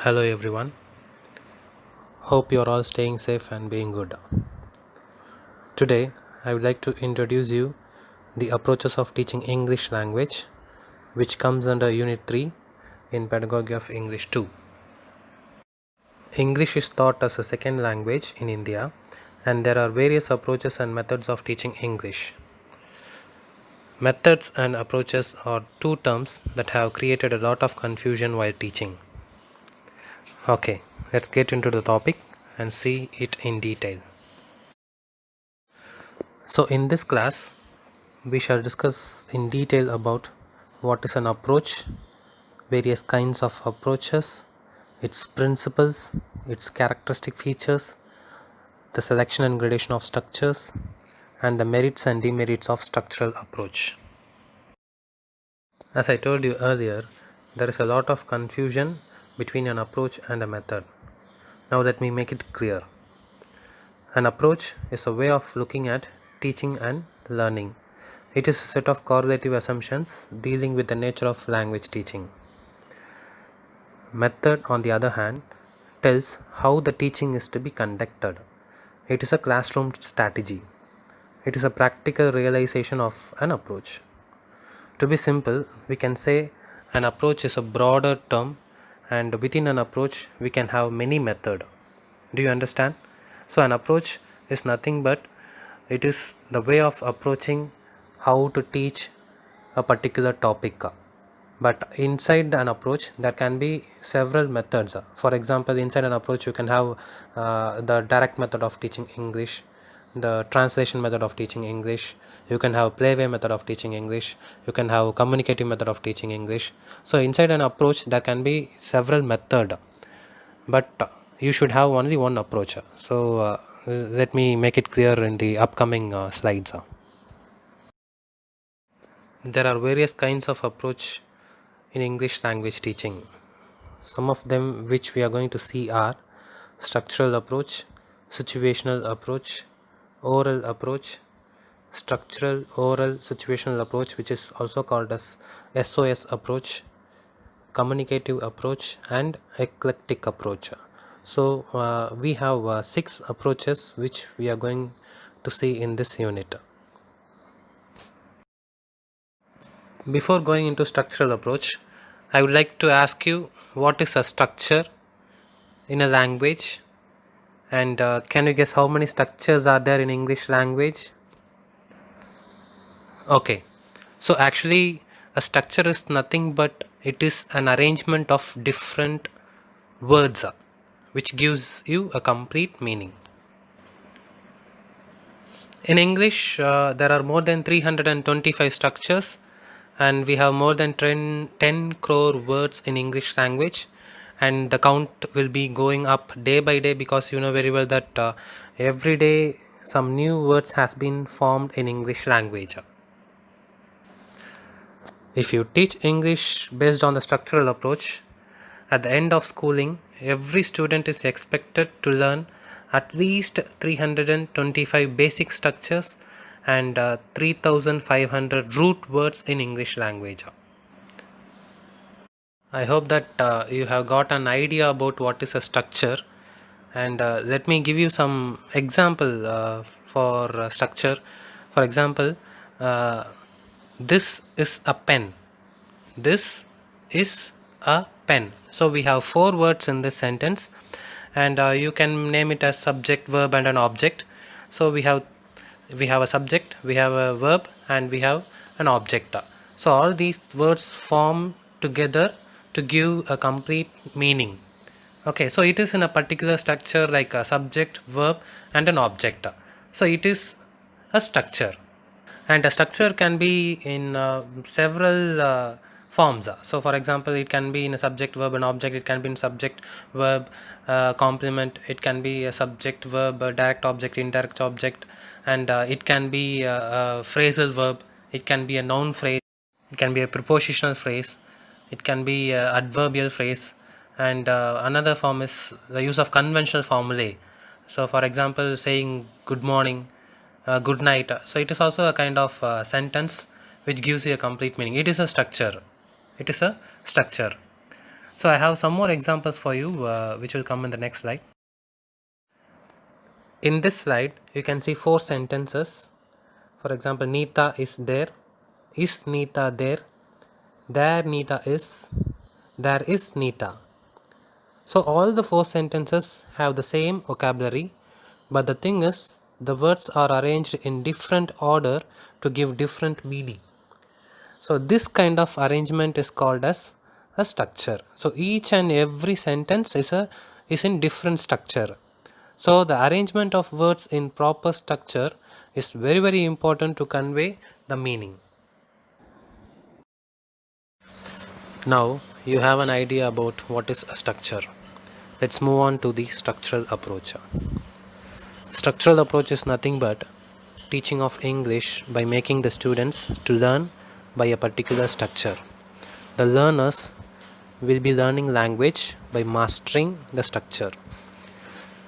Hello everyone. Hope you're all staying safe and being good. Today, I would like to introduce you the approaches of teaching English language, which comes under Unit 3 in Pedagogy of English 2. English is taught as a second language in India, and there are various approaches and methods of teaching English. Methods and approaches are two terms that have created a lot of confusion while teaching. Okay, let's get into the topic and see it in detail. So in this class, we shall discuss in detail about what is an approach, various kinds of approaches, its principles, its characteristic features, the selection and gradation of structures, and the merits and demerits of structural approach. As I told you earlier, there is a lot of confusion between an approach and a method. Now let me make it clear. An approach is a way of looking at teaching and learning. It is a set of correlative assumptions dealing with the nature of language teaching. Method, on the other hand, tells how the teaching is to be conducted. It is a classroom strategy. It is a practical realization of an approach. To be simple, we can say an approach is a broader term, and within an approach, we can have many methods. Do you understand? So, an approach is nothing but it is the way of approaching how to teach a particular topic. But inside an approach, there can be several methods. For example, inside an approach, you can have the direct method of teaching English, the translation method of teaching English, you can have playway method of teaching English, you can have communicative method of teaching English. So inside an approach, there can be several methods, but you should have only one approach. So let me make it clear in the upcoming slides. There are various kinds of approach in English language teaching. Some of them which we are going to see are structural approach, situational approach, oral approach, structural oral situational approach, which is also called as SOS approach, communicative approach, and eclectic approach. So we have 6 approaches which we are going to see in this unit. Before going into structural approach, I would like to ask you, what is a structure in a language, and can you guess how many structures are there in English language? Okay, so actually a structure is nothing but it is an arrangement of different words which gives you a complete meaning. In English, there are more than 325 structures, and we have more than 10 crore words in English language, and the count will be going up day by day, because you know very well that every day some new words has been formed in English language. If you teach English based on the structural approach, at the end of schooling, every student is expected to learn at least 325 basic structures and 3500 root words in English language. I hope that you have got an idea about what is a structure, and let me give you some example for structure. For example, uh, this is a pen. This is a pen. So we have 4 words in this sentence, and you can name it as subject, verb, and an object. So we have a subject, we have a verb, and we have an object. So all these words form together to give a complete meaning. Okay, so it is in a particular structure like a subject, verb, and an object. So it is a structure, and a structure can be in several forms. So for example, it can be in a subject, verb, and object. It can be in subject, verb, complement. It can be a subject, verb, direct object, indirect object, and it can be a phrasal verb. It can be a noun phrase. It can be a prepositional phrase. It can be a adverbial phrase, and another form is the use of conventional formulae. So for example, saying good morning, good night. So it is also a kind of sentence which gives you a complete meaning. It is a structure. It is a structure. So I have some more examples for you, which will come in the next slide. In this slide, you can see four sentences. For example, Nita is there. Is Nita there? There Nita is. There is Nita. So all the four sentences have the same vocabulary, but the thing is, the words are arranged in different order to give different meaning. So this kind of arrangement is called as a structure. So each and every sentence is in different structure. So the arrangement of words in proper structure is very important to convey the meaning. Now you have an idea about what is a structure. Let's move on to the structural approach. Structural approach is nothing but teaching of English by making the students to learn by a particular structure. The learners will be learning language by mastering the structure.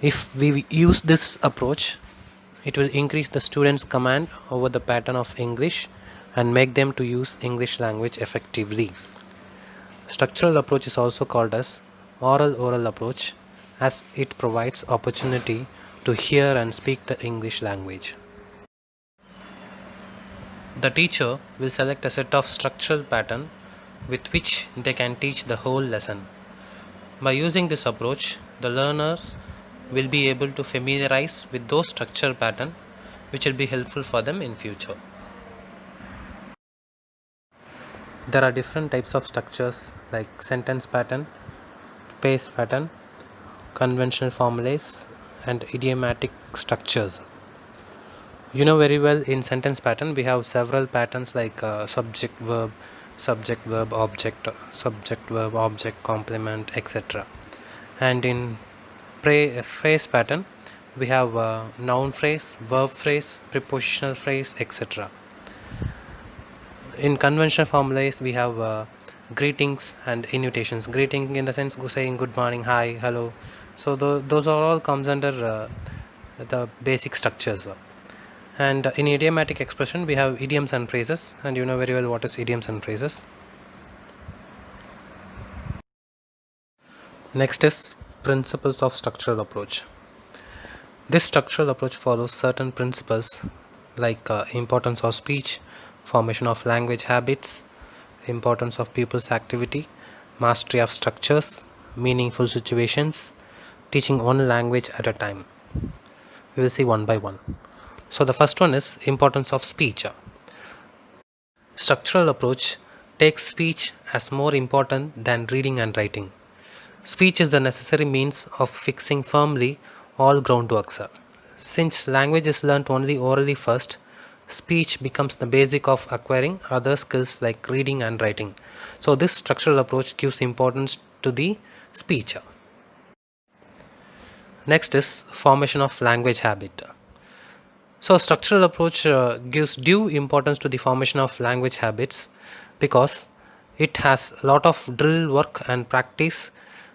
If we use this approach, it will increase the students' command over the pattern of English and make them to use English language effectively. Structural approach is also called as aural-oral approach, as it provides opportunity to hear and speak the English language. The teacher will select a set of structural pattern with which they can teach the whole lesson. By using this approach, the learners will be able to familiarize with those structure pattern which will be helpful for them in future. There are different types of structures like sentence pattern, space pattern, conventional formulas, and idiomatic structures. You know very well, in sentence pattern we have several patterns like subject verb object complement, etc. And in phrase pattern we have noun phrase, verb phrase, prepositional phrase, etc. In conventional formulas we have greetings and invitations. Greeting in the sense saying good morning, hi, hello. So those are all comes under the basic structures. And in idiomatic expression we have idioms and phrases, and you know very well what is idioms and phrases. Next is principles of structural approach. This structural approach follows certain principles like importance of speech, formation of language habits, importance of pupils' activity, mastery of structures, meaningful situations, teaching one language at a time. We will see one by one. So the first one is importance of speech. Structural approach takes speech as more important than reading and writing. Speech is the necessary means of fixing firmly all groundworks. Since language is learnt only orally first, speech becomes the basic of acquiring other skills like reading and writing. So this structural approach gives importance to the speech. Next is formation of language habit. So structural approach gives due importance to the formation of language habits because it has a lot of drill work and practice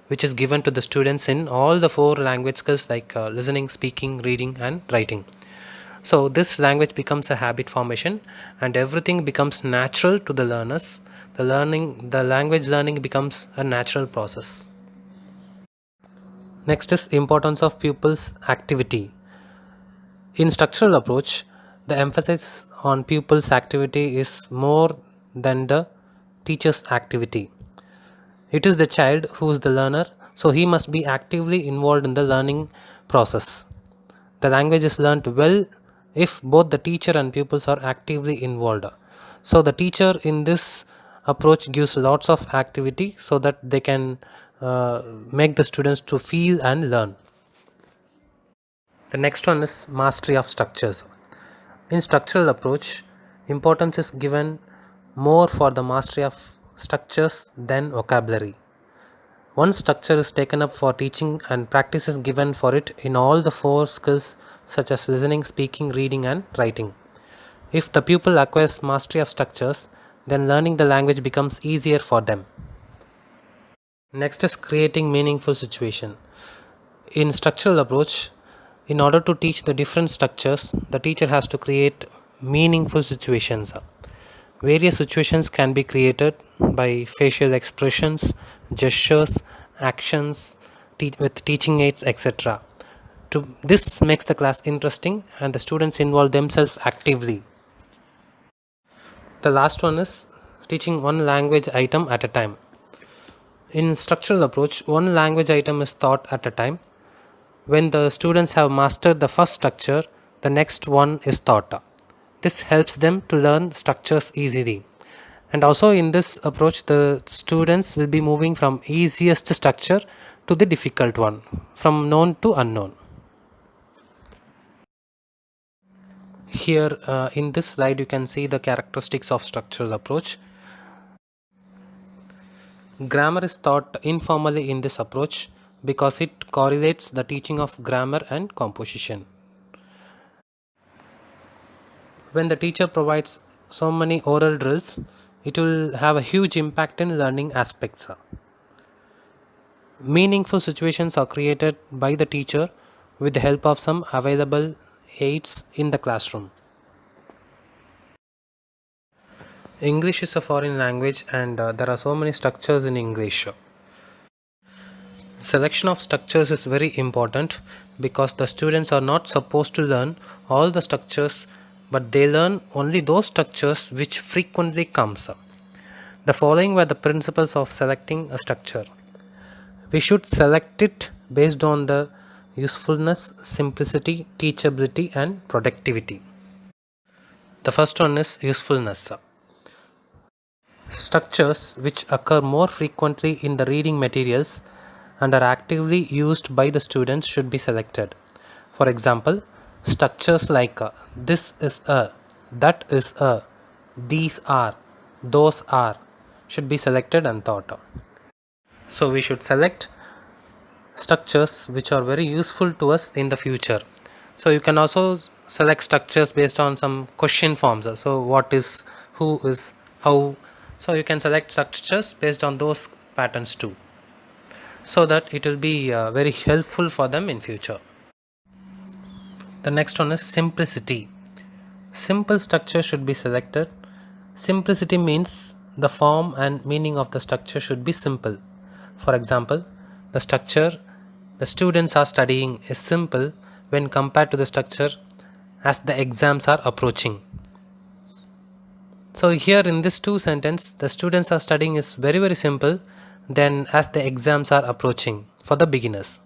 which is given to the students in all the four language skills like listening, speaking, reading and writing. So this language becomes a habit formation and everything becomes natural to the learners. The language learning becomes a natural process. Next is importance of pupils' activity. In structural approach, the emphasis on pupils' activity is more than the teacher's activity. It is the child who is the learner, so he must be actively involved in the learning process. The language is learnt well if both the teacher and pupils are actively involved. So the teacher in this approach gives lots of activity so that they can make the students to feel and learn. The next one is mastery of structures. In structural approach, importance is given more for the mastery of structures than vocabulary. Once structure is taken up for teaching and practice is given for it in all the four skills such as listening, speaking, reading and writing. If the pupil acquires mastery of structures, then learning the language becomes easier for them. Next is creating meaningful situation. In structural approach, in order to teach the different structures, the teacher has to create meaningful situations. Various situations can be created by facial expressions, gestures, actions, with teaching aids, etc. This makes the class interesting and the students involve themselves actively. The last one is teaching one language item at a time. In structural approach, one language item is taught at a time. When the students have mastered the first structure, the next one is taught. This helps them to learn structures easily. And also in this approach, the students will be moving from easiest structure to the difficult one, from known to unknown. Here in this slide, you can see the characteristics of structural approach. Grammar is taught informally in this approach because it correlates the teaching of grammar and composition. When the teacher provides so many oral drills, it will have a huge impact in learning aspects. Meaningful situations are created by the teacher with the help of some available aids in the classroom. English is a foreign language and there are so many structures in English. Selection of structures is very important because the students are not supposed to learn all the structures, but they learn only those structures which frequently comes up. The following were the principles of selecting a structure. We should select it based on the usefulness, simplicity, teachability and productivity. The first one is usefulness. Structures which occur more frequently in the reading materials and are actively used by the students should be selected. For example, structures like this is a, that is a, these are, those are should be selected and thought of. So we should select structures which are very useful to us in the future. So you can also select structures based on some question forms. So what is, who is, how. So you can select structures based on those patterns too, so that it will be very helpful for them in future. The next one is simplicity. Simple structure should be selected. Simplicity means the form and meaning of the structure should be simple. For example, the structure the students are studying is simple when compared to the structure as the exams are approaching. So here in this two sentence, the students are studying is very simple then as the exams are approaching for the beginners.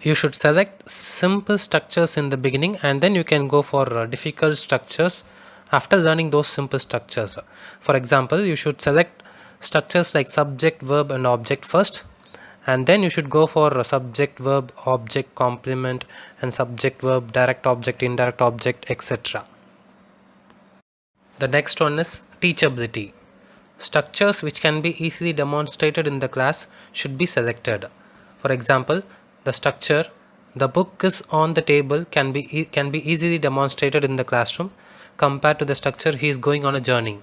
You should select simple structures in the beginning and then you can go for difficult structures after learning those simple structures. For example, you should select structures like subject, verb and object first, and then you should go for subject, verb, object, complement and subject, verb, direct object, indirect object, etc. The next one is teachability. Structures which can be easily demonstrated in the class should be selected. For example, the structure the book is on the table can be easily demonstrated in the classroom compared to the structure he is going on a journey.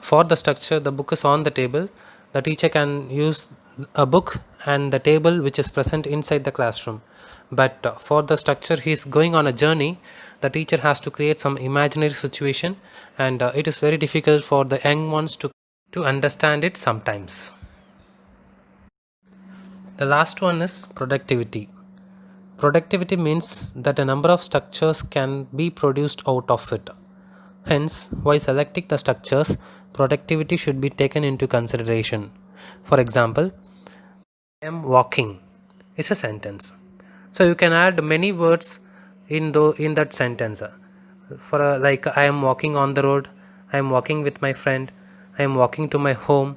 For the structure the book is on the table, the teacher can use a book and the table which is present inside the classroom. But for the structure he is going on a journey, the teacher has to create some imaginary situation and it is very difficult for the young ones to understand it sometimes. The last one is productivity. Productivity means that a number of structures can be produced out of it. Hence, while selecting the structures, productivity should be taken into consideration. For example, I am walking is a sentence. So you can add many words in that sentence. For like I am walking on the road, I am walking with my friend, I am walking to my home,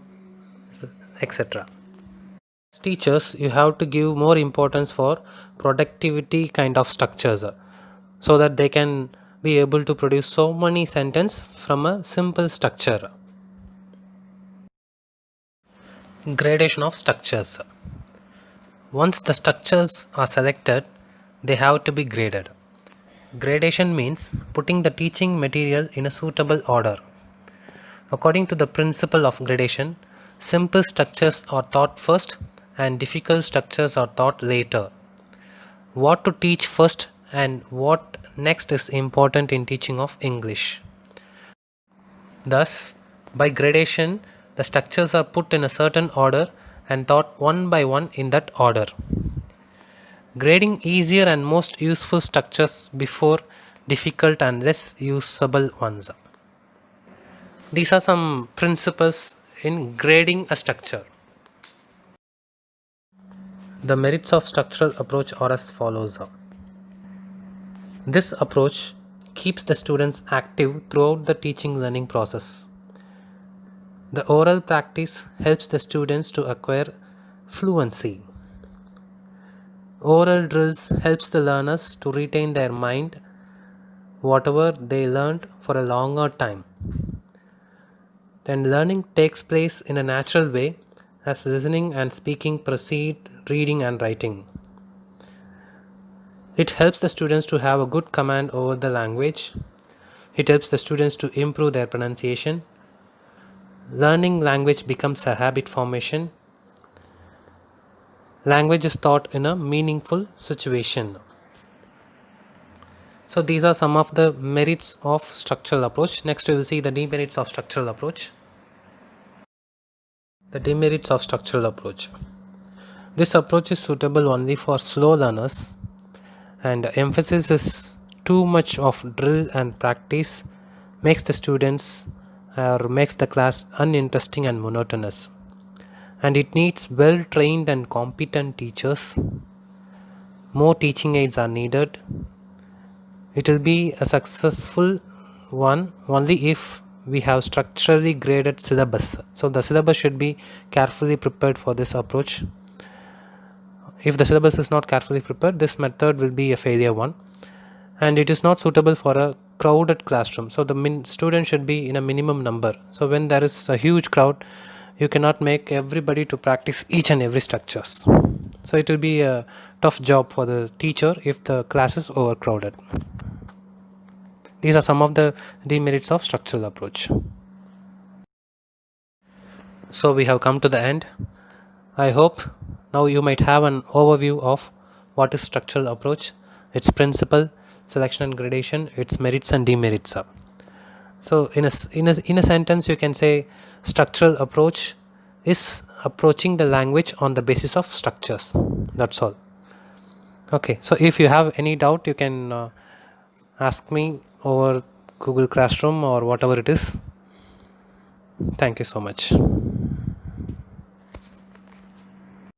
etc. As teachers, you have to give more importance for productivity kind of structures so that they can be able to produce so many sentences from a simple structure. Gradation of structures. Once the structures are selected, they have to be graded. Gradation means putting the teaching material in a suitable order. According to the principle of gradation, simple structures are taught first and difficult structures are taught later. What to teach first and what next is important in teaching of English. Thus, by gradation, the structures are put in a certain order and taught one by one in that order. Grading easier and most useful structures before difficult and less usable ones. These are some principles in grading a structure. The merits of structural approach are as follows. This approach keeps the students active throughout the teaching learning process. The oral practice helps the students to acquire fluency. Oral drills helps the learners to retain their mind whatever they learned for a longer time. Then learning takes place in a natural way as listening and speaking precede reading and writing. It helps the students to have a good command over the language. It helps the students to improve their pronunciation. Learning language becomes a habit formation. Language is taught in a meaningful situation. So these are some of the merits of structural approach. Next we will see the demerits of structural approach. The demerits of structural approach. This approach is suitable only for slow learners, and emphasis is too much of drill and practice makes the students or makes the class uninteresting and monotonous. And it needs well trained and competent teachers. More teaching aids are needed. It will be a successful one only if we have structurally graded syllabus. So the syllabus should be carefully prepared for this approach. If the syllabus is not carefully prepared, this method will be a failure one, and it is not suitable for a crowded classroom. So the student should be in a minimum number. So when there is a huge crowd, you cannot make everybody to practice each and every structures. So it will be a tough job for the teacher if the class is overcrowded. These are some of the demerits of structural approach. So we have come to the end. I hope now you might have an overview of what is structural approach, its principle, selection and gradation, its merits and demerits. So in a sentence you can say structural approach is approaching the language on the basis of structures. That's all. Okay, so if you have any doubt, you can ask me over Google Classroom or whatever it is. Thank you so much.